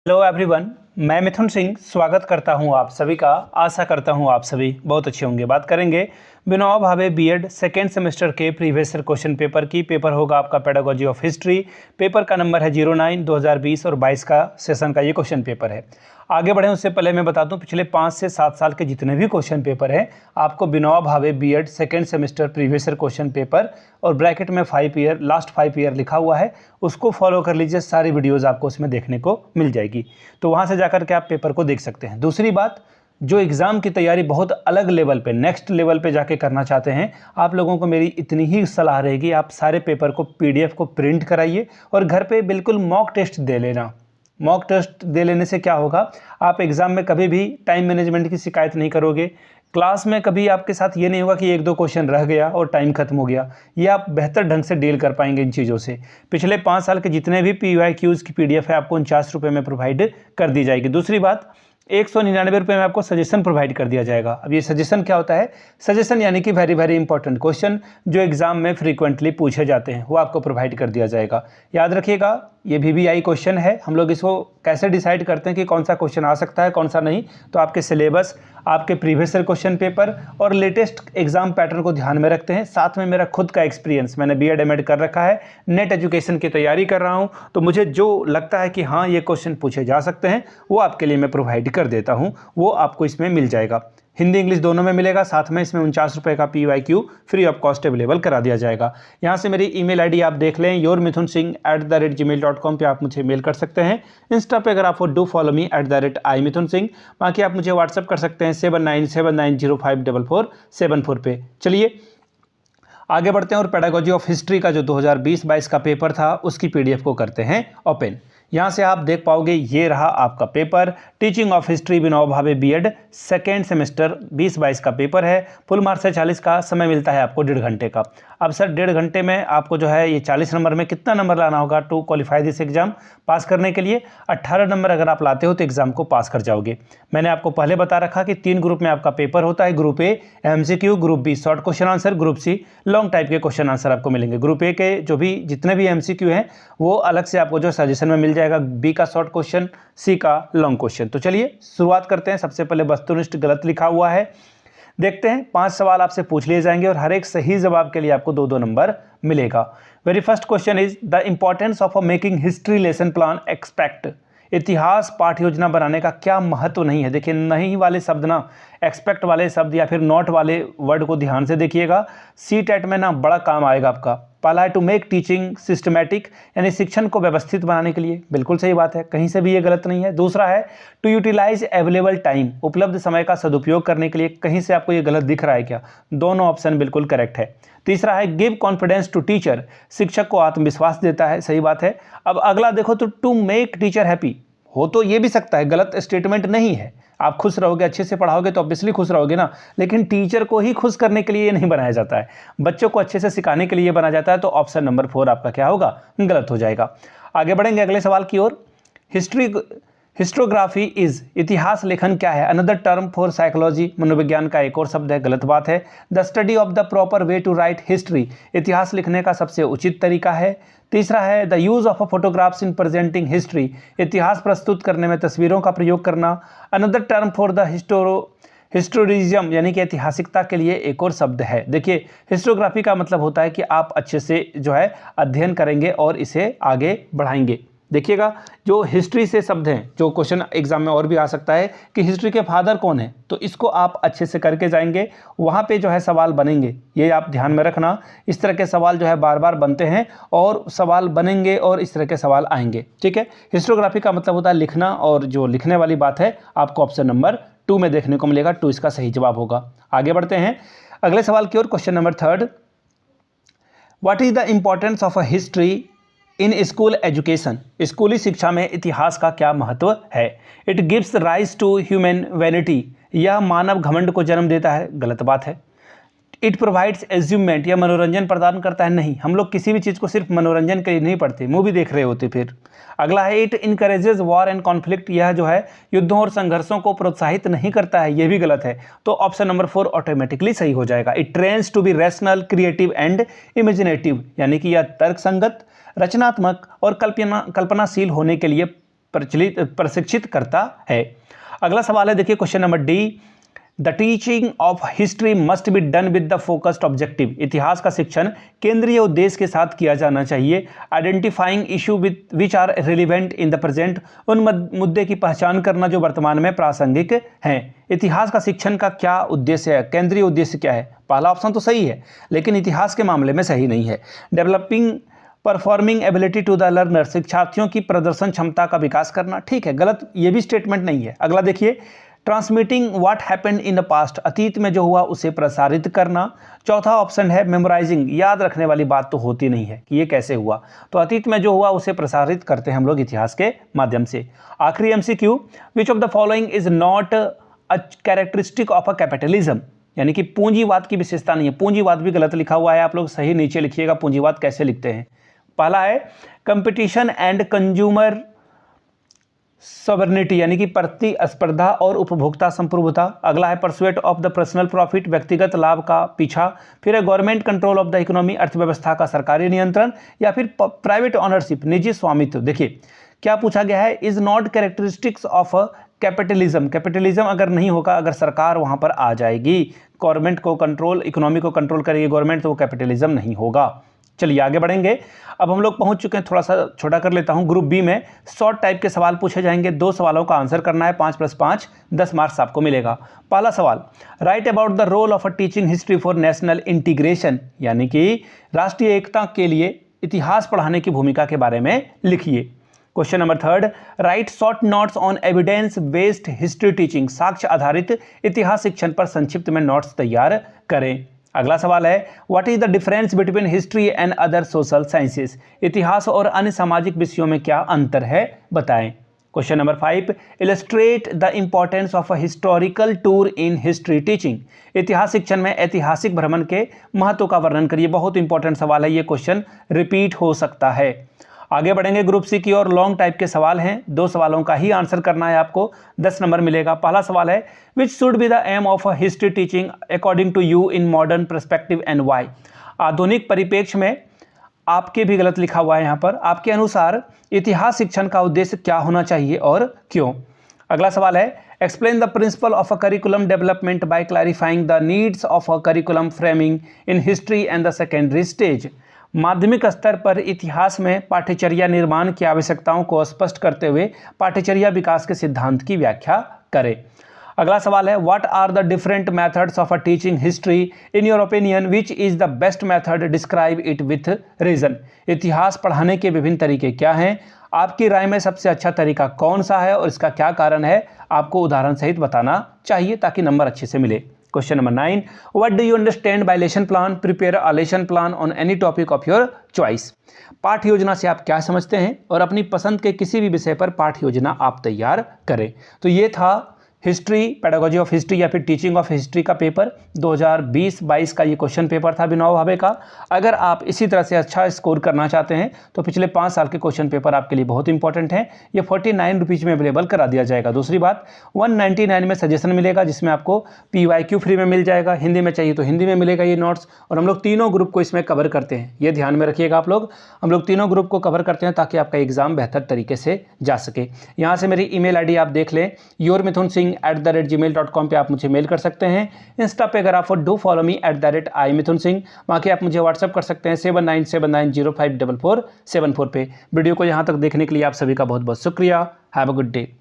Hello everyone, मैं मिथुन सिंह स्वागत करता हूं आप सभी का। आशा करता हूं आप सभी बहुत अच्छे होंगे। बात करेंगे Vinoba Bhave BEd second semester के प्रीवियस ईयर क्वेश्चन पेपर की। पेपर होगा आपका पेडागोजी ऑफ हिस्ट्री। पेपर का नंबर है 09 2020 और 22 का सेशन का ये क्वेश्चन पेपर है। आगे बढ़ें उससे पहले मैं बता दूं, पिछले 5 से 7 साल के जितने भी क्वेश्चन पेपर हैं आपको Vinoba Bhave BEd second semester previous year question paper और ब्रैकेट में 5 ईयर लास्ट 5 ईयर लिखा हुआ है, उसको फॉलो कर लीजिए। सारी वीडियोज़ आपको उसमें देखने को मिल जाएगी, तो वहाँ से जाकर के आप पेपर को देख सकते हैं। दूसरी बात, जो एग्ज़ाम की तैयारी बहुत अलग लेवल पे, नेक्स्ट लेवल पे जाके करना चाहते हैं, आप लोगों को मेरी इतनी ही सलाह रहेगी, आप सारे पेपर को पीडीएफ को प्रिंट कराइए और घर पे बिल्कुल मॉक टेस्ट दे लेना। मॉक टेस्ट दे लेने से क्या होगा, आप एग्ज़ाम में कभी भी टाइम मैनेजमेंट की शिकायत नहीं करोगे। क्लास में कभी आपके साथ ये नहीं होगा कि 1-2 क्वेश्चन रह गया और टाइम खत्म हो गया। ये आप बेहतर ढंग से डील कर पाएंगे इन चीज़ों से। पिछले 5 साल के जितने भी PYQs की PDF है आपको 49 रुपये में प्रोवाइड कर दी जाएगी। दूसरी बात, 199 रुपये में आपको सजेशन प्रोवाइड कर दिया जाएगा। अब ये सजेशन क्या होता है? सजेशन यानी कि वेरी इंपॉर्टेंट क्वेश्चन जो एग्जाम में फ्रीक्वेंटली पूछे जाते हैं वो आपको प्रोवाइड कर दिया जाएगा। याद रखिएगा, ये VVI क्वेश्चन है। हम लोग इसको कैसे डिसाइड करते हैं कि कौन सा क्वेश्चन आ सकता है कौन सा नहीं? तो आपके सिलेबस, आपके प्रीवियस ईयर क्वेश्चन पेपर और लेटेस्ट एग्जाम पैटर्न को ध्यान में रखते हैं। साथ में मेरा खुद का एक्सपीरियंस, मैंने BEd MAd कर रखा है, नेट एजुकेशन की तैयारी कर रहा हूं, तो मुझे जो लगता है कि हाँ ये क्वेश्चन पूछे जा सकते हैं वो आपके लिए मैं प्रोवाइड कर देता हूं। वो आपको इसमें मिल जाएगा, हिंदी इंग्लिश दोनों में मिलेगा। साथ में इसमें 49 रुपये का PYQ free of cost available करा दिया जाएगा। यहाँ से मेरी ईमेल आईडी आप देख लें, yourmithunSingh@gmail.com पे आप मुझे मेल कर सकते हैं। इंस्टा पे अगर आप डू फॉलो मी @imithunSingh। बाकी आप मुझे व्हाट्सअप कर सकते हैं 7979054474 पे। चलिए आगे बढ़ते हैं और पेडागोजी ऑफ हिस्ट्री का जो 2020-22 का पेपर था उसकी PDF को करते हैं ओपन। यहाँ से आप देख पाओगे, ये रहा आपका paper, teaching of history Vinoba Bhave BEd second semester 2022 का पेपर है। फुल मार्क्स है 40 का, समय मिलता है आपको 1.5 घंटे का। अब सर 1.5 घंटे में आपको जो है ये 40 नंबर में कितना नंबर लाना होगा टू क्वालिफाई दिस एग्जाम? पास करने के लिए 18 नंबर अगर आप लाते हो तो एग्जाम को पास कर जाओगे। मैंने आपको पहले बता रखा कि 3 ग्रुप में आपका पेपर होता है। Group A MCQ, group B short question answer, group C long type के क्वेश्चन आंसर आपको मिलेंगे। ग्रुप ए के जो भी जितने भी MCQ हैं वो अलग से आपको जो सजेशन में मिल जाएगा, B का शॉर्ट क्वेश्चन, C का लॉन्ग क्वेश्चन। तो चलिए शुरुआत करते हैं। सबसे पहले वस्तुनिष्ठ गलत लिखा हुआ है, देखते हैं। 5 सवाल आपसे पूछ लिए जाएंगे और हर एक सही जवाब के लिए आपको 2-2 नंबर मिलेगा। Very first question is the importance of making history lesson plan expect. इतिहास पाठ योजना बनाने का क्या महत्व नहीं है? देखिए, नहीं वाले शब्द ना, एक्सपेक्ट वाले शब्द या फिर नॉट वाले वर्ड को ध्यान से देखिएगा। CTET में ना बड़ा काम आएगा आपका। पहला है टू मेक टीचिंग सिस्टमैटिक, यानी शिक्षण को व्यवस्थित बनाने के लिए। बिल्कुल सही बात है, कहीं से भी ये गलत नहीं है। दूसरा है टू यूटिलाइज अवेलेबल टाइम, उपलब्ध समय का सदुपयोग करने के लिए। कहीं से आपको ये गलत दिख रहा है क्या? दोनों ऑप्शन बिल्कुल करेक्ट है। तीसरा है गिव कॉन्फिडेंस टू टीचर, शिक्षक को आत्मविश्वास देता है। सही बात है। अब अगला देखो तो टू मेक टीचर हैप्पी, हो तो ये भी सकता है, गलत स्टेटमेंट नहीं है। आप खुश रहोगे, अच्छे से पढ़ाओगे तो ऑब्वियसली खुश रहोगे ना, लेकिन टीचर को ही खुश करने के लिए ये नहीं बनाया जाता है, बच्चों को अच्छे से सिखाने के लिए बनाया जाता है। तो ऑप्शन नंबर 4 आपका क्या होगा? गलत हो जाएगा। आगे बढ़ेंगे अगले सवाल की ओर। हिस्टोग्राफी इज, इतिहास लेखन क्या है? अनदर टर्म फॉर साइकोलॉजी, मनोविज्ञान का एक और शब्द है। गलत बात है। The study of the proper way to write history, इतिहास लिखने का सबसे उचित तरीका है। तीसरा है the use of photographs in presenting history, इतिहास प्रस्तुत करने में तस्वीरों का प्रयोग करना। Another term for the historism, यानी कि ऐतिहासिकता के लिए एक और शब्द है। देखिए, हिस्टोग्राफी का मतलब होता है कि आप अच्छे से जो है अध्ययन करेंगे और इसे आगे बढ़ाएंगे। देखिएगा, जो हिस्ट्री से शब्द हैं, जो क्वेश्चन एग्जाम में और भी आ सकता है कि हिस्ट्री के फादर कौन है, तो इसको आप अच्छे से करके जाएंगे, वहाँ पे जो है सवाल बनेंगे। ये आप ध्यान में रखना, इस तरह के सवाल जो है बार बार बनते हैं और सवाल बनेंगे और इस तरह के सवाल आएंगे। ठीक है, हिस्टोग्राफी का मतलब होता है लिखना, और जो लिखने वाली बात है आपको ऑप्शन नंबर 2 में देखने को मिलेगा। 2 इसका सही जवाब होगा। आगे बढ़ते हैं अगले सवाल की ओर। Question number 3, what is the importance of a history in school education, स्कूली शिक्षा में इतिहास का क्या महत्व है? It gives rise to human vanity, यह मानव घमंड को जन्म देता है। गलत बात है। इट प्रोवाइड्स एज्यूमेंट, यह मनोरंजन प्रदान करता है। नहीं, हम लोग किसी भी चीज़ को सिर्फ मनोरंजन के लिए नहीं पढ़ते, मूवी देख रहे होते फिर। अगला है it encourages war and conflict, यह जो है युद्धों और संघर्षों को प्रोत्साहित नहीं करता है। यह भी गलत है। तो ऑप्शन नंबर 4 ऑटोमेटिकली सही हो जाएगा। It trains to be rational, creative and imaginative, यानी कि यह तर्क संगत, रचनात्मक और कल्पनाशील होने के लिए प्रशिक्षित करता है। अगला सवाल है, देखिए question number D, the teaching of history must be done with the focused objective. इतिहास का शिक्षण केंद्रीय उद्देश्य के साथ किया जाना चाहिए। Identifying issue which are relevant in the present, उन मुद्दे की पहचान करना जो वर्तमान में प्रासंगिक हैं। इतिहास का शिक्षण का क्या उद्देश्य है, केंद्रीय उद्देश्य क्या है? पहला ऑप्शन तो सही है, लेकिन इतिहास के मामले में सही नहीं है। Developing performing ability to the learner, शिक्षार्थियों की प्रदर्शन क्षमता का विकास करना, ठीक है, गलत, ये भी स्टेटमेंट नहीं है। अगला देखिए, transmitting what happened in the past, अतीत में जो हुआ उसे प्रसारित करना। चौथा ऑप्शन है मेमोराइजिंग, याद रखने वाली बात तो होती नहीं है कि ये कैसे हुआ, तो अतीत में जो हुआ उसे प्रसारित करते हैं हम लोग इतिहास के माध्यम से। आखिरी MCQ, which of the following is not a characteristic of a capitalism, यानी कि पूंजीवाद की विशेषता नहीं है। पूंजीवाद भी गलत लिखा हुआ है, आप लोग सही नीचे लिखिएगा पूंजीवाद कैसे लिखते हैं। पहला है कंपटीशन एंड कंज्यूमर सॉवरेनिटी, यानी कि प्रतिस्पर्धा और उपभोक्ता संप्रभुता। अगला है pursuit of the personal profit, व्यक्तिगत लाभ का पीछा। फिर है government control of the economy, अर्थव्यवस्था का सरकारी नियंत्रण। या फिर प्राइवेट ऑनरशिप, निजी स्वामित्व। देखिए क्या पूछा गया है, is not characteristics of capitalism. Capitalism अगर नहीं होगा, अगर सरकार वहां पर आ जाएगी, गवर्नमेंट को कंट्रोल, इकोनॉमी को कंट्रोल करेगी गवर्नमेंट, तो वो कैपिटलिज्म नहीं होगा। चलिए आगे बढ़ेंगे। अब हम लोग पहुंच चुके हैं, थोड़ा सा छोटा कर लेता हूं। ग्रुप बी में शॉर्ट टाइप के सवाल पूछे जाएंगे, 2 सवालों का आंसर करना है, 5 + 5 10 मार्क्स आपको मिलेगा। पहला सवाल, write about the role of a teaching history for national integration, यानी कि राष्ट्रीय एकता के लिए इतिहास पढ़ाने की भूमिका के बारे में लिखिए। Question number 3, right short notes on evidence based history teaching, साक्ष्य आधारित इतिहास शिक्षण पर संक्षिप्त में नोट्स तैयार करें। अगला सवाल है, what is the difference between history and other social sciences, इतिहास और अन्य सामाजिक विषयों में क्या अंतर है, बताएं। Question number 5, illustrate the importance of a historical tour in history teaching, इतिहास शिक्षण में ऐतिहासिक भ्रमण के महत्व का वर्णन करिए। बहुत इंपॉर्टेंट सवाल है, ये क्वेश्चन रिपीट हो सकता है। आगे बढ़ेंगे ग्रुप सी की और लॉन्ग टाइप के सवाल हैं, 2 सवालों का ही आंसर करना है आपको, 10 नंबर मिलेगा। पहला सवाल है, which should be the aim of a history teaching according to you in modern perspective and why, आधुनिक परिप्रेक्ष्य में, आपके भी गलत लिखा हुआ है यहाँ पर, आपके अनुसार इतिहास शिक्षण का उद्देश्य क्या होना चाहिए और क्यों। अगला सवाल है, explain the principle of a curriculum development bye clarifying the needs of a curriculum framing in history and the secondary stage, माध्यमिक स्तर पर इतिहास में पाठ्यचर्या निर्माण की आवश्यकताओं को स्पष्ट करते हुए पाठ्यचर्या विकास के सिद्धांत की व्याख्या करें। अगला सवाल है, what are the different methods of a teaching history in your opinion, which is the best method, describe it with reason, इतिहास पढ़ाने के विभिन्न तरीके क्या हैं, आपकी राय में सबसे अच्छा तरीका कौन सा है और इसका क्या कारण है, आपको उदाहरण सहित बताना चाहिए ताकि नंबर अच्छे से मिले। Question number 9, what do you understand by lesson plan, prepare a lesson plan on any topic of your choice, पाठ योजना से आप क्या समझते हैं और अपनी पसंद के किसी भी विषय पर पाठ योजना आप तैयार करें। तो ये था हिस्ट्री, पेडागोजी ऑफ हिस्ट्री या फिर टीचिंग ऑफ हिस्ट्री का पेपर 2020-22 का ये क्वेश्चन पेपर था विनोबा भावे का। अगर आप इसी तरह से अच्छा स्कोर करना चाहते हैं तो पिछले 5 साल के क्वेश्चन पेपर आपके लिए बहुत इंपॉर्टेंट हैं। ये 49 रुपीज़ में अवेलेबल करा दिया जाएगा। दूसरी बात, 199 में सजेशन मिलेगा जिसमें आपको PYQ फ्री में मिल जाएगा, हिंदी में चाहिए तो हिंदी में मिलेगा ये नोट्स, और हम लोग तीनों ग्रुप को इसमें कवर करते हैं, ये ध्यान में रखिएगा आप लोग, हम लोग तीनों ग्रुप को कवर करते हैं ताकि आपका एग्जाम बेहतर तरीके से जा सके। यहाँ से मेरी email ID आप देख लें, yourmithunsingh@gmail.com पे आप मुझे मेल कर सकते हैं। इंस्टा पे अगर आप डू फॉलो मी @imithunsingh, बाकी आप मुझे व्हाट्सअप कर सकते हैं 7979054474 पे। वीडियो को यहाँ तक देखने के लिए आप सभी का बहुत बहुत शुक्रिया। Have a good day.